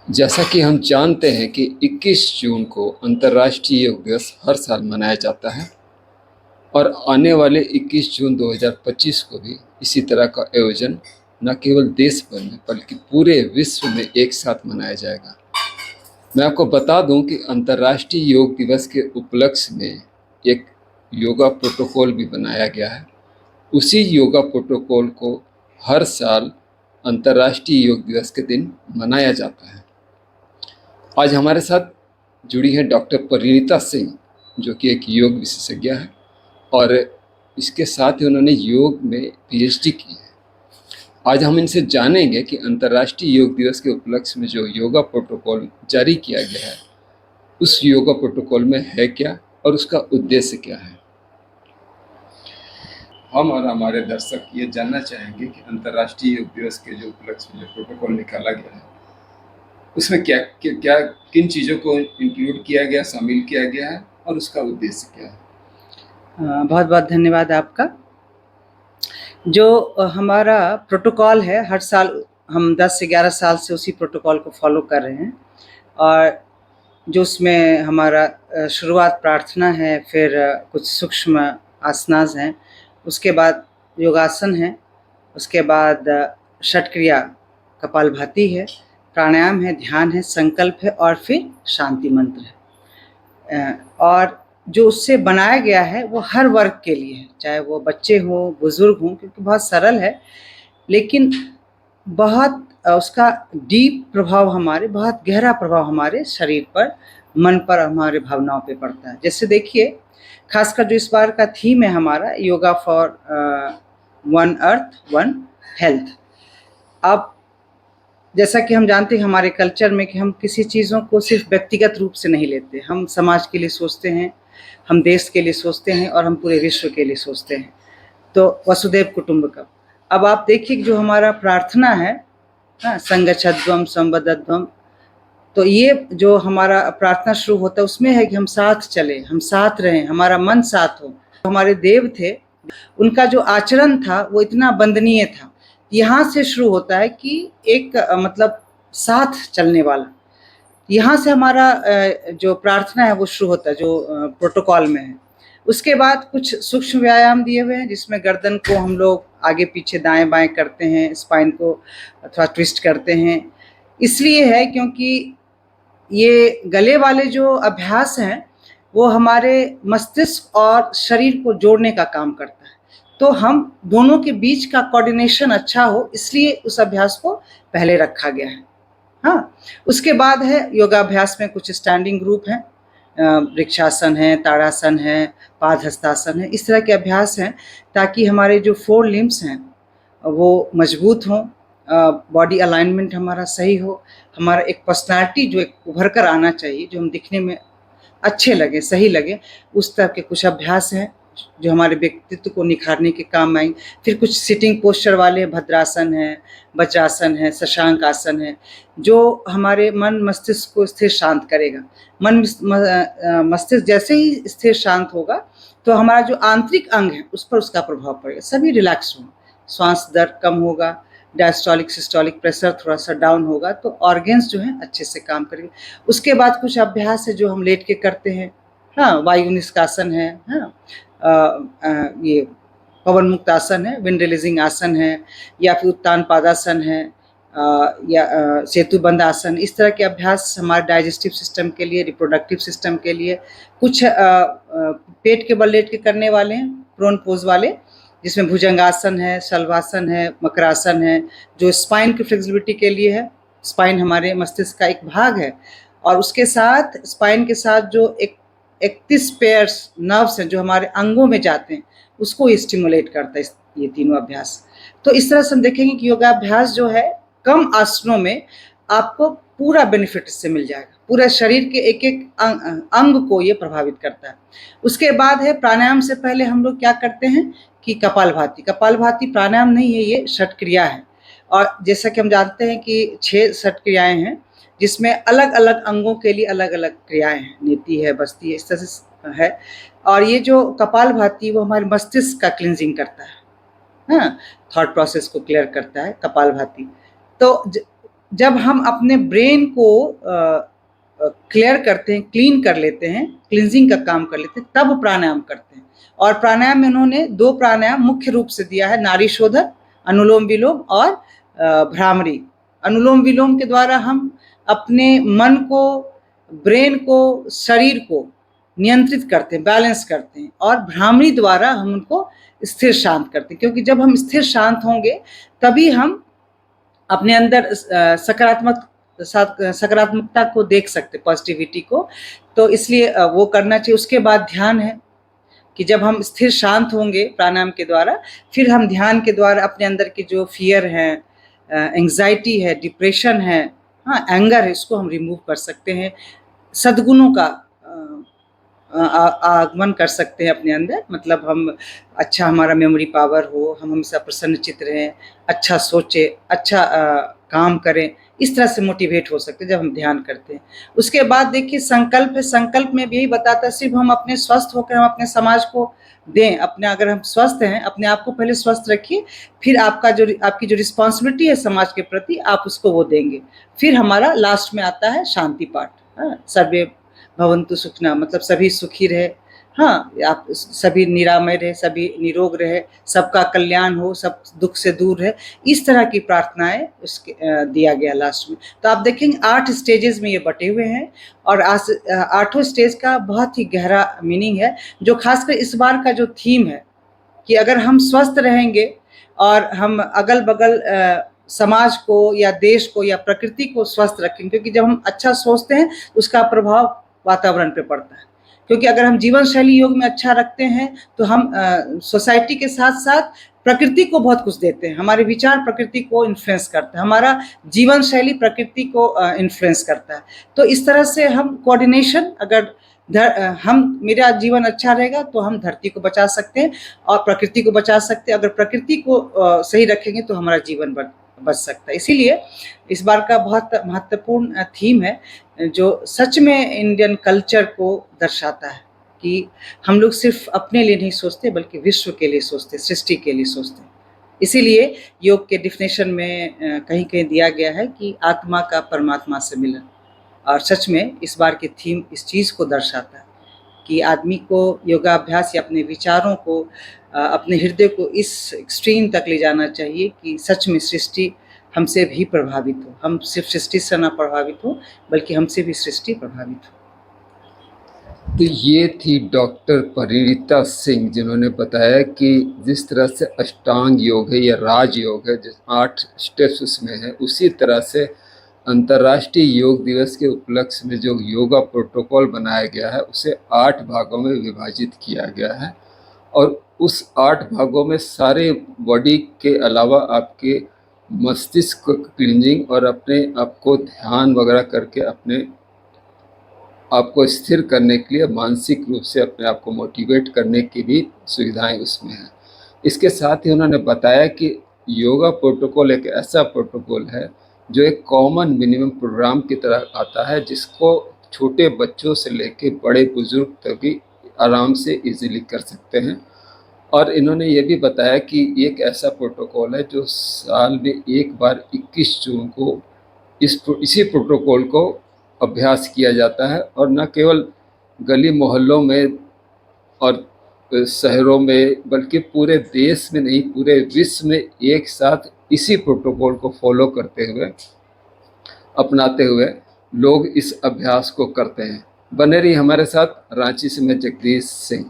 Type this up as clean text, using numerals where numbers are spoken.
जैसा कि हम जानते हैं कि 21 जून को अंतर्राष्ट्रीय योग दिवस हर साल मनाया जाता है और आने वाले 21 जून 2025 को भी इसी तरह का आयोजन न केवल देश भर में बल्कि पूरे विश्व में एक साथ मनाया जाएगा। मैं आपको बता दूं कि अंतर्राष्ट्रीय योग दिवस के उपलक्ष्य में एक योगा प्रोटोकॉल भी बनाया गया है। उसी योगा प्रोटोकॉल को हर साल अंतर्राष्ट्रीय योग दिवस के दिन मनाया जाता है। आज हमारे साथ जुड़ी हैं डॉक्टर परिणीता सिंह, जो कि एक योग विशेषज्ञ है और इसके साथ ही उन्होंने योग में पीएचडी की है। आज हम इनसे जानेंगे कि अंतर्राष्ट्रीय योग दिवस के उपलक्ष्य में जो योगा प्रोटोकॉल जारी किया गया है, उस योगा प्रोटोकॉल में है क्या और उसका उद्देश्य क्या है। हम और हमारे दर्शक ये जानना चाहेंगे कि अंतर्राष्ट्रीय योग दिवस के जो उपलक्ष्य में जो प्रोटोकॉल निकाला गया है, उसमें क्या क्या, क्या किन चीज़ों को इंक्लूड किया गया, शामिल किया गया है और उसका उद्देश्य क्या है। बहुत बहुत धन्यवाद आपका। जो हमारा प्रोटोकॉल है, हर साल हम 10 से 11 साल से उसी प्रोटोकॉल को फॉलो कर रहे हैं और जो उसमें हमारा शुरुआत प्रार्थना है, फिर कुछ सूक्ष्म आसनास हैं, उसके बाद योगासन है, उसके बाद षटक्रिया कपालभाति है, प्राणायाम है, ध्यान है, संकल्प है और फिर शांति मंत्र है। और जो उससे बनाया गया है वो हर वर्ग के लिए है, चाहे वो बच्चे हों, बुजुर्ग हों, क्योंकि बहुत सरल है, लेकिन बहुत उसका डीप प्रभाव, हमारे बहुत गहरा प्रभाव हमारे शरीर पर, मन पर, हमारे भावनाओं पे पड़ता है। जैसे देखिए, खासकर जो इस बार का थीम है हमारा, yoga for one earth one health. अब जैसा कि हम जानते हैं हमारे कल्चर में कि हम किसी चीज़ों को सिर्फ व्यक्तिगत रूप से नहीं लेते, हम समाज के लिए सोचते हैं, हम देश के लिए सोचते हैं और हम पूरे विश्व के लिए सोचते हैं। तो वसुधैव कुटुंबकम। अब आप देखिए जो हमारा प्रार्थना है, संगच्छध्वम संवदध्वम, तो ये जो हमारा प्रार्थना शुरू होता है उसमें है कि हम साथ चलें, हम साथ रहें, हमारा मन साथ हो। हमारे देव थे, उनका जो आचरण था वो इतना वंदनीय था। यहाँ से शुरू होता है कि एक मतलब साथ चलने वाला, यहाँ से हमारा जो प्रार्थना है वो शुरू होता है, जो प्रोटोकॉल में है। उसके बाद कुछ सूक्ष्म व्यायाम दिए हुए हैं, जिसमें गर्दन को हम लोग आगे पीछे दाएं बाएं करते हैं, स्पाइन को थोड़ा ट्विस्ट करते हैं। इसलिए है क्योंकि ये गले वाले जो अभ्यास हैं वो हमारे मस्तिष्क और शरीर को जोड़ने का काम करता है। तो हम दोनों के बीच का कोऑर्डिनेशन अच्छा हो, इसलिए उस अभ्यास को पहले रखा गया है। हाँ, उसके बाद है योगाभ्यास में कुछ स्टैंडिंग ग्रुप हैं, वृक्षासन है, ताड़ासन है, पादहस्तासन है, इस तरह के अभ्यास हैं ताकि हमारे जो 4 लिम्स हैं वो मजबूत हों, बॉडी अलाइनमेंट हमारा सही हो, हमारा एक पर्सनालिटी जो एक उभर कर आना चाहिए, जो हम दिखने में अच्छे लगे, सही लगे, उस तरह के कुछ अभ्यास हैं जो हमारे व्यक्तित्व को निखारने के काम आएंगे। फिर कुछ सिटिंग पोस्चर वाले भद्रासन है, वज्रासन है, शशांक आसन है, जो हमारे मन मस्तिष्क को स्थिर शांत करेगा। मन मस्तिष्क जैसे ही स्थिर शांत होगा तो हमारा जो आंतरिक अंग है उस पर उसका प्रभाव पड़ेगा, सभी रिलैक्स होंगे, श्वास दर कम होगा, डायस्टोलिक सिस्टोलिक प्रेशर थोड़ा सा डाउन होगा, तो ऑर्गन्स जो हैं अच्छे से काम करेंगे। उसके बाद कुछ अभ्यास है जो हम लेट के करते हैं, हाँ, वायु निष्कासन है, हाँ, ये पवन मुक्त आसन है, विंड रिलीजिंग आसन है, या फिर उत्तान पादासन है, या सेतु बंद आसन। इस तरह के अभ्यास हमारे डाइजेस्टिव सिस्टम के लिए, रिप्रोडक्टिव सिस्टम के लिए। कुछ पेट के बल लेट के करने वाले हैं, प्रोन पोज वाले, जिसमें भुजंगासन है, शलभासन है, मकरासन है, जो स्पाइन की फ्लेक्सिबिलिटी के लिए है। स्पाइन हमारे मस्तिष्क का एक भाग है और उसके साथ स्पाइन के साथ जो 31 पेयर्स नर्व्स हैं जो हमारे अंगों में जाते हैं, उसको स्टिमुलेट करता है ये तीनों अभ्यास। तो इस तरह से हम देखेंगे कि योगाभ्यास जो है कम आसनों में आपको पूरा बेनिफिट इससे मिल जाएगा, पूरे शरीर के एक एक अंग को ये प्रभावित करता है। उसके बाद है प्राणायाम से पहले हम लोग क्या करते हैं कि कपालभाति। कपालभाति प्राणायाम नहीं है, ये षटक्रिया है। और जैसा कि हम जानते हैं कि 6 षटक्रियाएं हैं, जिसमें अलग अलग अंगों के लिए अलग अलग क्रियाएं हैं, नीति है, बस्ती है, इस तरह से है। और ये जो कपालभाति वो हमारे मस्तिष्क का क्लींजिंग करता है, हाँ, थॉट प्रोसेस को क्लियर करता है कपालभाति। तो जब हम अपने ब्रेन को क्लियर करते हैं, क्लीन कर लेते हैं, क्लिनजिंग का काम कर लेते हैं, तब प्राणायाम करते हैं। और प्राणायाम में उन्होंने 2 प्राणायाम मुख्य रूप से दिया है, नाड़ी शोधक, अनुलोम विलोम और भ्रामरी। अनुलोम विलोम के द्वारा हम अपने मन को, ब्रेन को, शरीर को नियंत्रित करते हैं, बैलेंस करते हैं, और भ्रामरी द्वारा हम उनको स्थिर शांत करते हैं। क्योंकि जब हम स्थिर शांत होंगे तभी हम अपने अंदर सकारात्मकता को देख सकते, पॉजिटिविटी को। तो इसलिए वो करना चाहिए। उसके बाद ध्यान है कि जब हम स्थिर शांत होंगे प्राणायाम के द्वारा, फिर हम ध्यान के द्वारा अपने अंदर के जो फियर है, एंग्जाइटी है, डिप्रेशन है, हाँ, एंगर है, इसको हम रिमूव कर सकते हैं। सद्गुणों का आगमन कर सकते हैं अपने अंदर। मतलब हम अच्छा, हमारा मेमोरी पावर हो, हम हमेशा प्रसन्न चित्त रहें, अच्छा सोचे, अच्छा काम करें, इस तरह से मोटिवेट हो सकते हैं जब हम ध्यान करते हैं। उसके बाद देखिए संकल्प है। संकल्प में भी यही बताता है, सिर्फ हम अपने स्वस्थ होकर हम अपने समाज को दें। अपने, अगर हम स्वस्थ हैं, अपने आप को पहले स्वस्थ रखिए, फिर आपकी जो रिस्पॉन्सिबिलिटी है समाज के प्रति, आप उसको वो देंगे। फिर हमारा लास्ट में आता है शांति पाठ। सर्वे भवन्तु सुखिनः, मतलब सभी सुखी रहे, हाँ, आप सभी निरामय रहे, सभी निरोग रहे, सबका कल्याण हो, सब दुख से दूर रहे। इस तरह की प्रार्थनाएं उसके दिया गया लास्ट में। तो आप देखेंगे 8 स्टेजेस में ये बटे हुए हैं, और 8 स्टेज का बहुत ही गहरा मीनिंग है, जो खासकर इस बार का जो थीम है कि अगर हम स्वस्थ रहेंगे और हम अगल बगल समाज को या देश को या प्रकृति को स्वस्थ रखेंगे, क्योंकि जब हम अच्छा सोचते हैं तो उसका प्रभाव वातावरण पे पड़ता है। क्योंकि अगर हम जीवन शैली योग में अच्छा रखते हैं तो हम सोसाइटी के साथ साथ प्रकृति को बहुत कुछ देते हैं। हमारे विचार प्रकृति को इन्फ्लुएंस करते हैं, हमारा जीवन शैली प्रकृति को इन्फ्लुएंस करता है। तो इस तरह से हम कोऑर्डिनेशन, अगर मेरा जीवन अच्छा रहेगा तो हम धरती को बचा सकते हैं और प्रकृति को बचा सकते हैं। अगर प्रकृति को सही रखेंगे तो हमारा जीवन बच सकता है। इसीलिए इस बार का बहुत महत्वपूर्ण थीम है, जो सच में इंडियन कल्चर को दर्शाता है कि हम लोग सिर्फ अपने लिए नहीं सोचते, बल्कि विश्व के लिए सोचते, सृष्टि के लिए सोचते। इसीलिए योग के डिफिनेशन में कहीं कहीं दिया गया है कि आत्मा का परमात्मा से मिलन। और सच में इस बार की थीम इस चीज़ को दर्शाता है कि आदमी को योगाभ्यास या अपने विचारों को, अपने हृदय को इस एक्सट्रीम तक ले जाना चाहिए कि सच में सृष्टि हमसे भी प्रभावित हो। हम सिर्फ सृष्टि से ना प्रभावित हो, बल्कि हमसे भी सृष्टि प्रभावित हो। तो ये थी डॉक्टर परिणीता सिंह, जिन्होंने बताया कि जिस तरह से अष्टांग योग है या राज योग है, जिस 8 स्टेप्स उसमें है, उसी तरह से अंतर्राष्ट्रीय योग दिवस के उपलक्ष्य में जो योगा प्रोटोकॉल बनाया गया है उसे 8 भागों में विभाजित किया गया है। और उस 8 भागों में सारे बॉडी के अलावा आपके मस्तिष्क को क्लींजिंग और अपने आप को ध्यान वगैरह करके अपने आपको स्थिर करने के लिए, मानसिक रूप से अपने आप को मोटिवेट करने की भी सुविधाएं उसमें हैं। इसके साथ ही उन्होंने बताया कि योगा प्रोटोकॉल एक ऐसा प्रोटोकॉल है जो एक कॉमन मिनिमम प्रोग्राम की तरह आता है, जिसको छोटे बच्चों से लेके बड़े बुजुर्ग तक भी आराम से इजीली कर सकते हैं। और इन्होंने ये भी बताया कि एक ऐसा प्रोटोकॉल है जो साल में एक बार 21 जून को इसी प्रोटोकॉल को अभ्यास किया जाता है, और न केवल गली मोहल्लों में और शहरों में, बल्कि पूरे देश में नहीं, पूरे विश्व में एक साथ इसी प्रोटोकॉल को फॉलो करते हुए, अपनाते हुए लोग इस अभ्यास को करते हैं। बने रहिए हमारे साथ। रांची से मैं जगदीश सिंह।